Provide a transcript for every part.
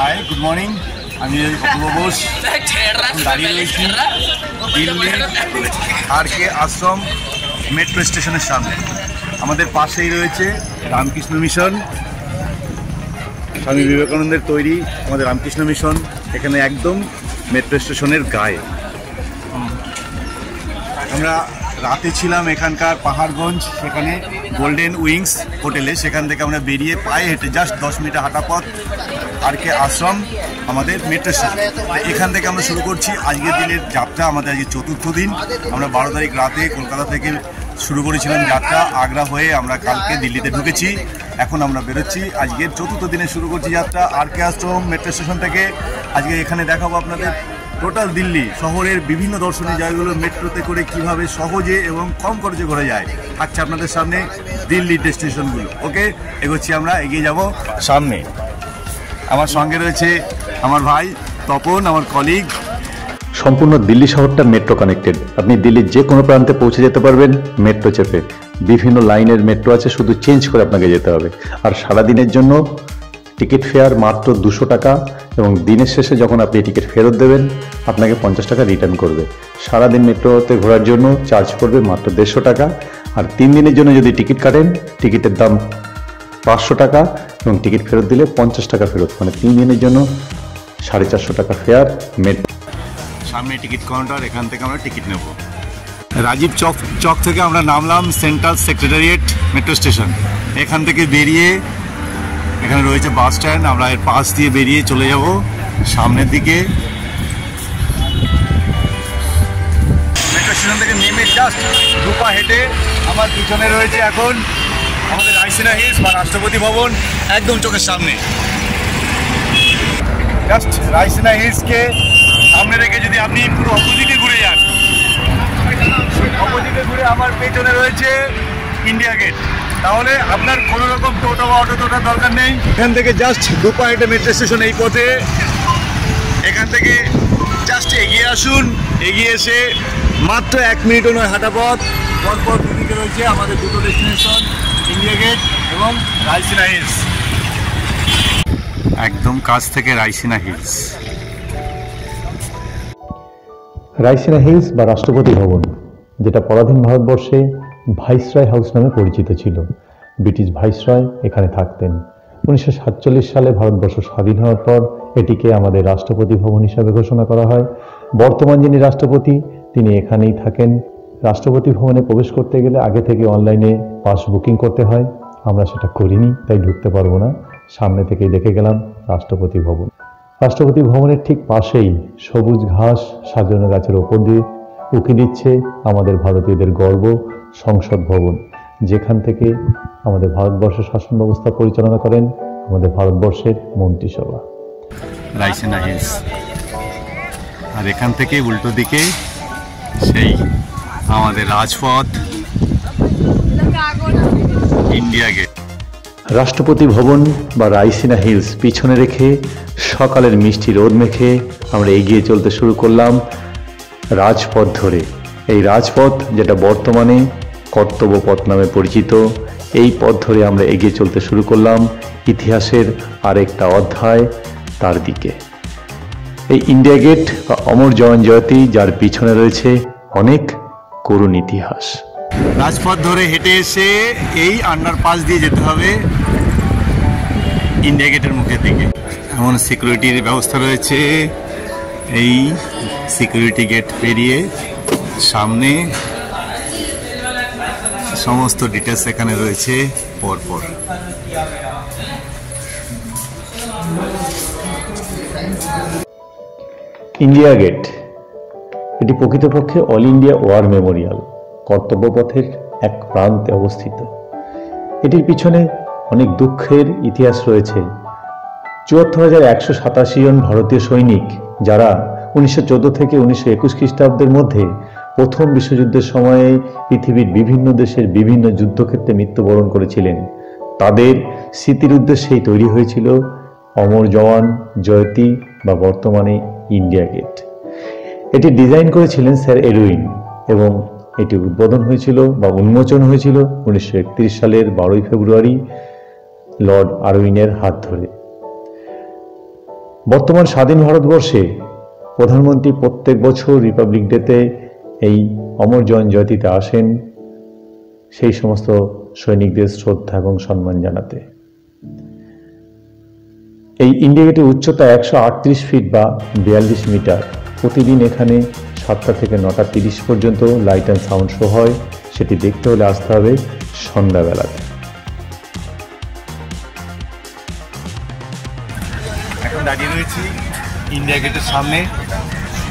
High, good morning. আমি অপূর্ব বোস দাঁড়িয়ে রয়েছি দিল্লির RK আশ্রম মেট্রো স্টেশনের সামনে। আমাদের পাশেই রয়েছে রামকৃষ্ণ মিশন, স্বামী বিবেকানন্দের তৈরি আমাদের রামকৃষ্ণ মিশন, এখানে একদম মেট্রো স্টেশনের গায়ে। আমরা রাতে ছিলাম এখানকার পাহাড়গঞ্জ, সেখানে গোল্ডেন উইংস হোটেলে। সেখান থেকে আমরা বেরিয়ে পায়ে হেঁটে জাস্ট 10 মিনিট হাঁটা পথ RK আশ্রম আমাদের মেট্রো স্টেশন। এখান থেকে আমরা শুরু করছি আজকের দিনের যাত্রা। আমাদের আজকে 4র্থ দিন। আমরা 12 তারিখ রাতে কলকাতা থেকে শুরু করেছিলাম যাত্রা, আগ্রা হয়ে আমরা কালকে দিল্লিতে ঢুকেছি। এখন আমরা বেরোচ্ছি, আজকের 4র্থ দিনে শুরু করছি যাত্রা RK আশ্রম মেট্রো স্টেশন থেকে। আজকে এখানে দেখাবো আপনাদের টোটাল দিল্লি শহরের বিভিন্ন দর্শনীয় জায়গাগুলো মেট্রোতে করে কিভাবে সহজে এবং কম খরচে ঘোরা যায়। থাকছে আপনাদের সামনে দিল্লির ডেস্টিনেশনগুলো। ওকে, এগোচ্ছি আমরা, এগিয়ে যাব সামনে। আমার সঙ্গে রয়েছে আমার ভাই তপন, আমার কলিগ। সম্পূর্ণ দিল্লি শহরটা মেট্রো কানেক্টেড। আপনি দিল্লির যে কোনো প্রান্তে পৌঁছে যেতে পারবেন মেট্রো চেপে। বিভিন্ন লাইনের মেট্রো আছে, শুধু চেঞ্জ করে আপনাকে যেতে হবে। আর সারাদিনের জন্য টিকিট ফেয়ার মাত্র 200 টাকা, এবং দিনের শেষে যখন আপনি টিকিট ফেরত দেবেন আপনাকে 50 টাকা রিটার্ন করবে। সারাদিন মেট্রোতে ঘোরার জন্য চার্জ করবে মাত্র 150 টাকা। আর 3 দিনের জন্য যদি টিকিট কাটেন, টিকিটের দাম 500 টাকা, এবং টিকিট ফেরত দিলে 50 টাকা ফেরত, মানে 3 দিনের জন্য 450 টাকা ফেয়ার মেট্রো। সামনে টিকিট কাউন্টার, এখান থেকে আমরা টিকিট নেব। রাজীব চক থেকে আমরা নামলাম সেন্ট্রাল সেক্রেটারিয়েট মেট্রো স্টেশন। এখান থেকে বেরিয়ে এখানে রয়েছে বাস স্ট্যান্ড, আমরা এর পাশ দিয়ে বেরিয়ে চলে যাব সামনের দিকে। মেট্রো স্টেশন থেকে নেমে জাস্ট 2 পা হেঁটে আমার পিছনে রয়েছে এখন আমাদের রাইসিনা হিলস বা রাষ্ট্রপতি ভবন, একদম চোখের সামনে। জাস্ট রাইসিনা হিলসকে সামনে রেখে যদি আপনি পুরো অপোজিটে ঘুরে যান, অপোজিটে ঘুরে আমার পেছনে রয়েছে ইন্ডিয়া গেট, তাহলে আপনার কোনো রকম টোটো বা অটো টোটার দরকার নেই। এখান থেকে জাস্ট 2 পা হেঁটে মেট্রো স্টেশন এই পথে। এখান থেকে জাস্ট এগিয়ে আসুন, এগিয়ে এসে মাত্র 1 মিনিটও নয় হাঁটা পথ। পরপর দুদিকে রয়েছে আমাদের দুটো ডেস্টিনেশন, ইন্ডিয়া গেট এবং রাইসিনা হিলস। একদম কাছ থেকে রাইসিনা হিলস। রাইসিনা হিলস বা রাষ্ট্রপতি ভবন, যেটা পরাধীন ভারতবর্ষে ভাইসরয় হাউস নামে পরিচিত ছিল। ব্রিটিশ ভাইসরয় এখানে থাকতেন। 1947 সালে ভারতবর্ষ স্বাধীন হওয়ার পর এটিকে আমাদের রাষ্ট্রপতি ভবন হিসাবে ঘোষণা করা হয়। বর্তমান যিনি রাষ্ট্রপতি তিনি এখানেই থাকেন। রাষ্ট্রপতি ভবনে প্রবেশ করতে গেলে আগে থেকে অনলাইনে পাস বুকিং করতে হয়। আমরা সেটা করিনি, তাই ঢুকতে পারবো না। সামনে থেকেই দেখে গেলাম রাষ্ট্রপতি ভবন। রাষ্ট্রপতি ভবনের ঠিক পাশেই সবুজ ঘাস সাজানো গাছের ওপর দিয়ে উঁকি দিচ্ছে আমাদের ভারতীয়দের গর্ব সংসদ ভবন, যেখান থেকে আমাদের ভারতবর্ষের শাসন ব্যবস্থা পরিচালনা করেন আমাদের ভারতবর্ষের মন্ত্রিসভা। রাইসিনা হিলস, আর এখান থেকে উল্টো দিকে সেই আমাদের রাজপথ, ইন্ডিয়া গেট। রাষ্ট্রপতি ভবন বা রাইসিনা হিলস পিছনে রেখে সকালের মিষ্টি রোদ মেখে আমরা এগিয়ে চলতে শুরু করলাম রাজপথ ধরে। এই রাজপথ, যেটা বর্তমানে কর্তব্য পথ নামে পরিচিত, এই পথ ধরে আমরা এগিয়ে চলতে শুরু করলাম ইতিহাসের আরেকটা অধ্যায় তার দিকে। এই ইন্ডিয়া গেট বা অমর জওয়ান জ্যোতি, যার পিছনে রয়েছে অনেক করুণ ইতিহাস। রাজপথ ধরে হেঁটে এসে এই আন্ডারপাস দিয়ে যেতে হবে ইন্ডিয়া গেটের মুখের দিকে। এমন সিকিউরিটির ব্যবস্থা রয়েছে। এই সিকিউরিটি গেট পেরিয়ে সামনে সমস্ত ডিটেলস এখানে রয়েছে পরপর। ইন্ডিয়া গেট, এটি প্রকৃতপক্ষে অল ইন্ডিয়া ওয়ার মেমোরিয়াল কর্তব্য পথের এক প্রান্তে অবস্থিত। এটির পিছনে অনেক দুঃখের ইতিহাস রয়েছে। 74,187 জন ভারতীয় সৈনিক, যারা 1914 থেকে 1921 খ্রিস্টাব্দের মধ্যে প্রথম বিশ্বযুদ্ধের সময়ে পৃথিবীর বিভিন্ন দেশের বিভিন্ন যুদ্ধক্ষেত্রে মৃত্যুবরণ করেছিলেন, তাদের স্মৃতির উদ্দেশ্যেই তৈরি হয়েছিল অমর জওয়ান জ্যোতি বা বর্তমানে ইন্ডিয়া গেট। এটি ডিজাইন করেছিলেন স্যার এরউইন, এবং এটি উদ্বোধন হয়েছিল বা উন্মোচন হয়েছিল 1931 সালের 12 ফেব্রুয়ারি লর্ড আরউইনের হাত ধরে। বর্তমান স্বাধীন ভারতবর্ষে প্রধানমন্ত্রী প্রত্যেক বছর রিপাবলিক ডেতে এই অমর জওয়ান জ্যোতিতে আসেন সেই সমস্ত সৈনিকদের শ্রদ্ধা এবং সম্মান জানাতে। এই ইন্ডিয়া গেটের উচ্চতা 138 ফিট বা 42 মিটার। প্রতিদিন এখানে 7টা থেকে 9টা 30 পর্যন্ত লাইট অ্যান্ড সাউন্ড শো হয়। সেটি দেখতে হলে আসতে হবে সন্ধ্যাবেলাতে। এখন দাঁড়িয়ে রয়েছি ইন্ডিয়া গেটের সামনে।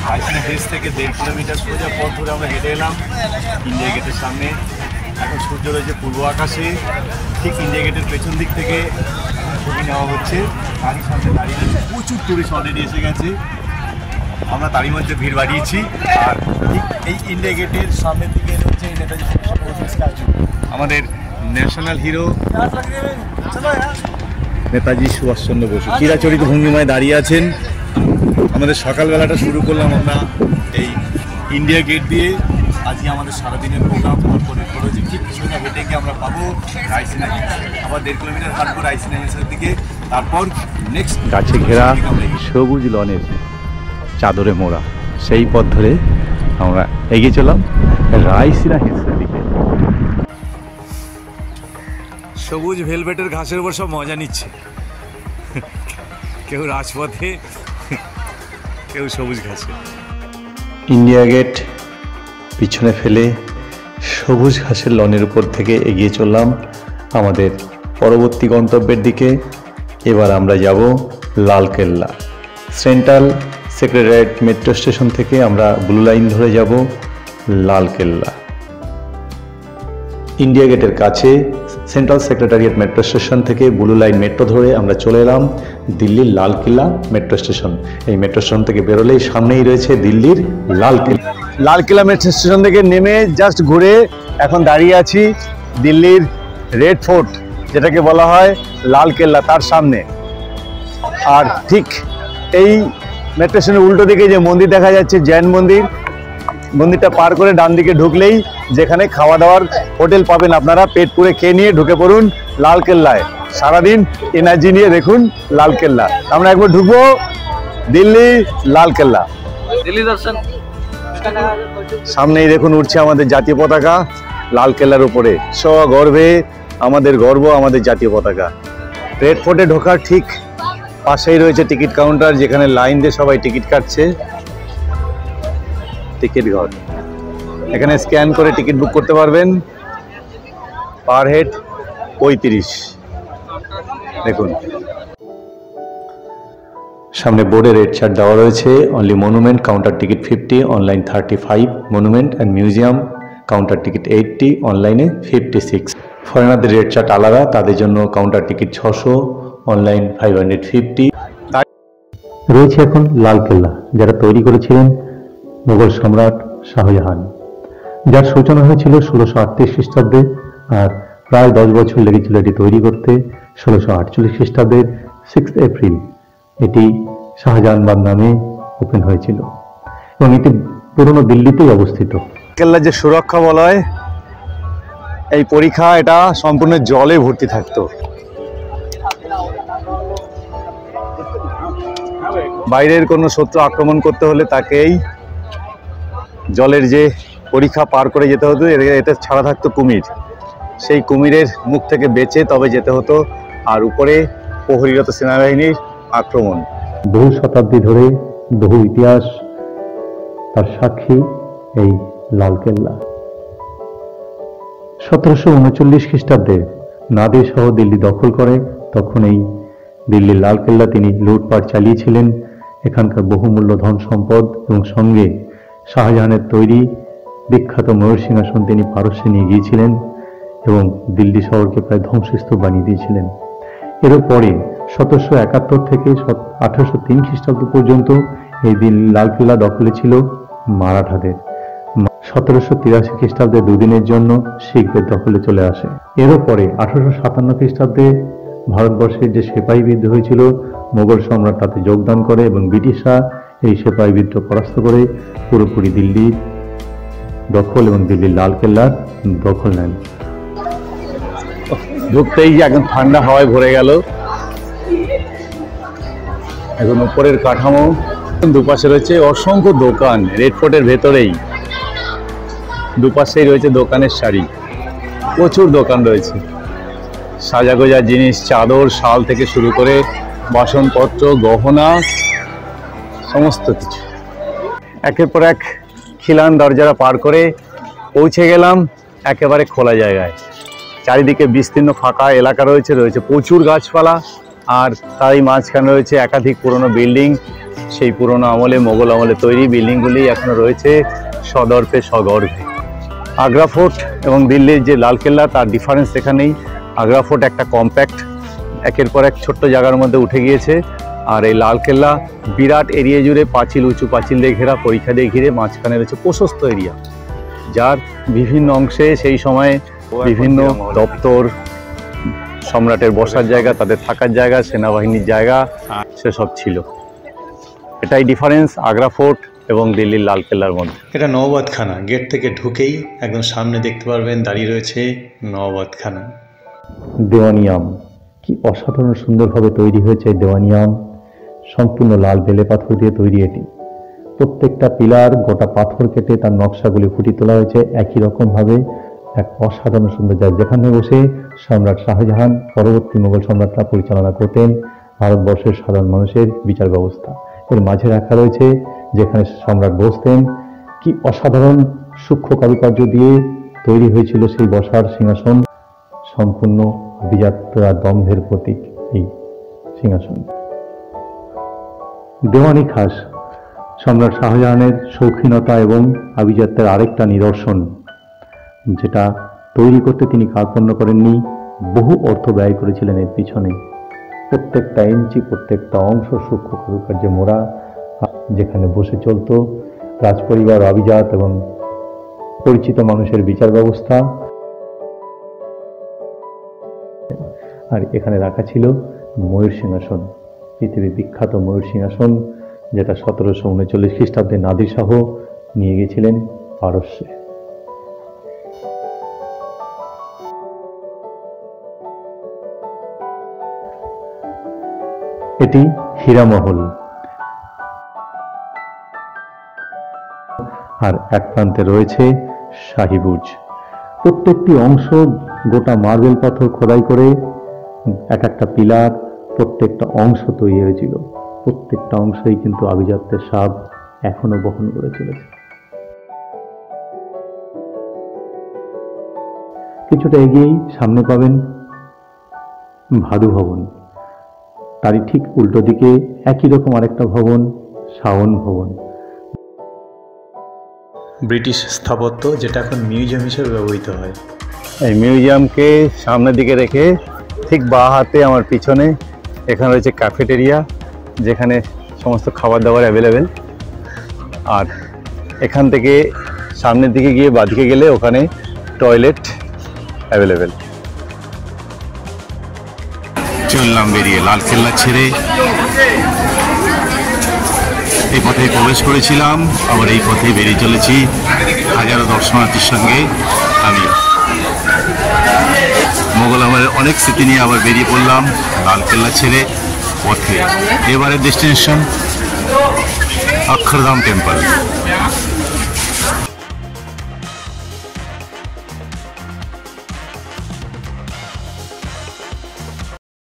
রাইসিনা হিলস থেকে 1.5 কিলোমিটার সোজা পথ ধরে আমরা হেঁটে এলাম ইন্ডিয়া গেটের সামনে। এখন সূর্য রয়েছে পূর্ব আকাশে। ঠিক ইন্ডিয়া গেটের পেছন দিক থেকে ছবি নেওয়া হচ্ছে। তারই সামনে দাঁড়িয়ে রয়েছে প্রচুর টুরিস্ট অলরেডি এসে গেছে। আমরা তারই মধ্যে ভিড় বাড়িয়েছি। আর ঠিক এই ইন্ডিয়া গেটের সামনের দিকে হচ্ছে নেতাজি সুভাষচন্দ্র বসুর স্ট্যাচু, আমাদের ন্যাশনাল হিরো নেতাজি সুভাষচন্দ্র বসু চিরাচরিত ভঙ্গিমায় দাঁড়িয়ে আছেন। আমাদের সকালবেলাটা শুরু করলাম আমরা এই ইন্ডিয়া গেট দিয়ে। আজকে আমাদের সারাদিনের প্রোগ্রাম করেছি। ঠিক সোজা হেঁটে গিয়ে আমরা পাবো রাইসিনা হিলস। আবার 1.5 কিলোমিটার হাঁটবো রাইসিনা হিলসের দিকে। তারপর নেক্সট গাছে ঘেরা সবুজ লনের চাদরে মোড়া সেই পথ ধরে আমরা এগিয়ে চললাম রাইসিনা হিলসের দিকে। সবুজ ভেলভেটের ঘাসের উপর সব মজা নিচ্ছে, কেউ রাজপথে, কেউ সবুজ ঘাসে। ইন্ডিয়া গেট পিছনে ফেলে সবুজ ঘাসের লনের উপর থেকে এগিয়ে চললাম আমাদের পরবর্তী গন্তব্যের দিকে। এবার আমরা যাব Lal Qila. Central secretariat metro station থেকে আমরা ব্লু লাইন ধরে যাব লালকেল্লা। ইন্ডিয়া গেটের কাছে সেন্ট্রাল সেক্রেটারিয়েট মেট্রো স্টেশন থেকে ব্লু লাইন মেট্রো ধরে আমরা চলে এলাম দিল্লির লালকেল্লা মেট্রো স্টেশন। এই মেট্রো স্টেশন থেকে বেরোলেই সামনেই রয়েছে দিল্লির লালকেল্লা। লালকেল্লা মেট্রো স্টেশন থেকে নেমে জাস্ট ঘুরে এখন দাঁড়িয়ে আছি দিল্লির রেড ফোর্ট, যেটাকে বলা হয় লালকেল্লা, তার সামনে। আর ঠিক এই মেট্রো স্টেশনের উল্টো দিকে যে মন্দির দেখা যাচ্ছে, জৈন মন্দির, মন্দিরটা পার করে ডান দিকে ঢুকলেই যেখানে খাওয়া দাওয়ার হোটেল পাবেন আপনারা। পেট পুরে খেয়ে নিয়ে ঢুকে পড়ুন লালকেল্লায়। সারাদিন এনার্জি নিয়ে দেখুন লালকেল্লা। আমরা একবার ঢুকবো দিল্লি লালকেল্লা। দিল্লি দর্শন। সামনেই দেখুন উঠছে আমাদের জাতীয় পতাকা লালকেল্লার উপরে। সগর্বে আমাদের গর্ব, আমাদের জাতীয় পতাকা। রেড ফোর্টে ঢোকার ঠিক পাশেই রয়েছে টিকিট কাউন্টার, যেখানে লাইন দিয়ে সবাই টিকিট কাটছে। টিকিট ঘর, এখানে স্ক্যান করে টিকিট বুক করতে পারবেন। Per head 35। দেখুন সামনে বোর্ডে রেড চার্ট দেওয়া রয়েছে। Only monument counter ticket 50, online 35। Monument and museum counter ticket 80, অনলাইনে 56। ফরেনারদের রেড চার্ট আলাদা, তাদের জন্য কাউন্টার টিকিট 600, অনলাইন 550। রয়েছে এখন লালকেল্লা, যারা তৈরি করেছিলেন মোগল সম্রাট শাহজাহান, যার সূচনা হয়েছিল 1638 খ্রিস্টাব্দে আর প্রায় 10 বছর লেগেছিল এটি তৈরি করতে। 1648 খ্রিস্টাব্দের 6 এপ্রিল এটি শাহজাহানবাগ নামে ওপেন হয়েছিল এবং এটি পুরনো দিল্লিতেই অবস্থিত। কেল্লার যে সুরক্ষা বলয়, এই পরীক্ষা এটা সম্পূর্ণ জলে ভর্তি থাকতো। বাইরের কোনো শত্রু আক্রমণ করতে হলে তাকেই জলের যে পরীক্ষা পার করে যেতে হতো। এতে ছাড়া থাকতো কুমির, সেই কুমিরের মুখ থেকে বেঁচে তবে যেতে হতো। আর উপরে প্রহরীরত সেনাবাহিনীর আক্রমণ। বহু শতাব্দী ধরে বহু ইতিহাস তার সাক্ষী এই লালকেল্লা। 1739 খ্রিস্টাব্দে নাদের সহ দিল্লি দখল করে, তখন এই দিল্লির লালকেল্লা তিনি লুটপাট চালিয়েছিলেন। এখানকার বহুমূল্য ধন সম্পদ এবং সঙ্গে শাহজাহানের তৈরি বিখ্যাত ময়ূর সিংহাসন তিনি পারস্যে নিয়ে গিয়েছিলেন এবং দিল্লি শহরকে প্রায় ধ্বংসস্তূপ বানিয়ে দিয়েছিলেন। এর পরে 1771 থেকে 1803 খ্রিস্টাব্দ পর্যন্ত এই দিল্লি লালকেল্লা দখলে ছিল মারাঠাদের। 1783 খ্রিস্টাব্দে দুদিনের জন্য শিখদের দখলে চলে আসে। এরও পরে 1857 খ্রিস্টাব্দে ভারতবর্ষের যে সেপাহী বিদ্রোহ হয়েছিল, মোগল সম্রাট তাতে যোগদান করে এবং ব্রিটিশরা এই সেপাহী বিদ্রোহ পরাস্ত করে পুরোপুরি দিল্লির দখল এবং দিল্লির লালকেল্লার দখল নেন। ঢুকতেই একদম ঠান্ডা হাওয়ায় ভরে গেল। এখন উপরের কাঠামো, দুপাশে রয়েছে অসংখ্য দোকান। রেড ফোর্টের ভেতরেই দুপাশেই রয়েছে দোকানের সারি, প্রচুর দোকান রয়েছে। সাজাগোজার জিনিস, চাদর, শাল থেকে শুরু করে বাসনপত্র, গহনা, সমস্ত কিছু। একের পর এক খিলান দরজারা পার করে পৌঁছে গেলাম একেবারে খোলা জায়গায়। চারিদিকে বিস্তীর্ণ ফাঁকা এলাকা রয়েছে, রয়েছে প্রচুর গাছপালা, আর তারই মাঝখানে রয়েছে একাধিক পুরনো বিল্ডিং। সেই পুরনো আমলে, মোগল আমলে তৈরি বিল্ডিংগুলি এখনো রয়েছে সদর্পে সগর্ভে। আগ্রা ফোর্ট এবং দিল্লির যে লালকেল্লা, তার ডিফারেন্স এখানেই। আগ্রা ফোর্ট একটা কম্প্যাক্ট, একের পর এক ছোট্ট জায়গার মধ্যে উঠে গিয়েছে, আর এই লালকেল্লা বিরাট এরিয়া জুড়ে পাঁচিল, উঁচু পাঁচিল দিয়ে ঘেরা, পরীক্ষা দিয়ে ঘিরে, মাঝখানে রয়েছে প্রশস্ত এরিয়া, যার বিভিন্ন অংশে সেই সময়ে বিভিন্ন দপ্তর, সম্রাটের বসার জায়গা, তাদের থাকার জায়গা, সেনাবাহিনীর জায়গা সেসব ছিল। এটাই ডিফারেন্স আগ্রা ফোর্ট এবং দিল্লির লালকেল্লার মধ্যে। এটা নওবাতখানা। গেট থেকে ঢুকেই একদম সামনে দেখতে পারবেন দাঁড়িয়ে রয়েছে নওবাতখানা। দেওয়ানিয়াম, কি অসাধারণ সুন্দরভাবে তৈরি হয়েছে দেওয়ানিয়াম। সম্পূর্ণ লাল বেলে পাথর দিয়ে তৈরি এটি। প্রত্যেকটা পিলার গোটা পাথর কেটে তার নকশাগুলি ফুটিয়ে তোলা হয়েছে একই রকমভাবে। এক অসাধারণ সুন্দর জায়গা, যেখানে বসে সম্রাট শাহজাহান পরবর্তী মুঘল সম্রাটরা পরিচালনা করতেন ভারতবর্ষের সাধারণ মানুষের বিচার ব্যবস্থা। এর মাঝে রাখা রয়েছে যেখানে সম্রাট বসতেন। কি অসাধারণ সূক্ষ্ম কারুকার্য দিয়ে তৈরি হয়েছিল সেই বসার সিংহাসন। সম্পূর্ণ আভিজাত্যতা দম্ভের প্রতীক এই সিংহাসন। দেওয়ানি খাস সম্রাট শাহজাহানের শৌখিনতা এবং আভিজাত্যের আরেকটা নিদর্শন, যেটা তৈরি করতে তিনি কার্পণ্য করেননি, বহু অর্থ ব্যয় করেছিলেন এর পিছনে। প্রত্যেকটা ইঞ্চি, প্রত্যেকটা অংশ সূক্ষ্ম কারুকার্যে মোড়া, যেখানে বসে চলত রাজপরিবার, আভিজাত এবং পরিচিত মানুষের বিচার ব্যবস্থা। আর এখানে রাখা ছিল ময়ূর সিংহাসন, পৃথিবী বিখ্যাত ময়ূর সিংহাসন, যেটা 1739 খ্রিস্টাব্দে নাদির শাহ নিয়ে গেছিলেন পারস্যে। এটি হীরামহল, আর এক প্রান্তে রয়েছে শাহীবুর্জ। প্রত্যেকটি অংশ গোটা মার্বেল পাথর খোদাই করে এক একটা পিলার, প্রত্যেকটা অংশ তৈরি হয়েছিল। প্রত্যেকটা অংশই কিন্তু আভিজাত্যের স্বাদ এখনো বহন করে চলেছে। কিছুটা এগিয়েই সামনে পাবেন ভাদু ভবন, তারই ঠিক উল্টো দিকে একই রকম আরেকটা ভবন, শাওন ভবন। ব্রিটিশ স্থাপত্য, যেটা এখন মিউজিয়াম হিসেবে ব্যবহৃত হয়। এই মিউজিয়ামকে সামনের দিকে রেখে ঠিক বাঁ হাতে আমার পিছনে এখানে রয়েছে ক্যাফেটেরিয়া, যেখানে সমস্ত খাবার দাবার অ্যাভেলেবেল। আর এখান থেকে সামনের দিকে গিয়ে বাঁদিকে গেলে ওখানে টয়লেট অ্যাভেলেবেল। চললাম বেরিয়ে লালকেল্লা ছেড়ে, এই পথে প্রবেশ করেছিলাম, আবার এই পথে বেরিয়ে চলেছি হাজারো দর্শনার্থীর সঙ্গে। আমি মোগল আমলের অনেক স্মৃতি নিয়ে আবার বেরিয়ে পড়লাম লালকেল্লা ছেড়ে পথে। এবারের ডেস্টিনেশন অক্ষরধাম টেম্পল।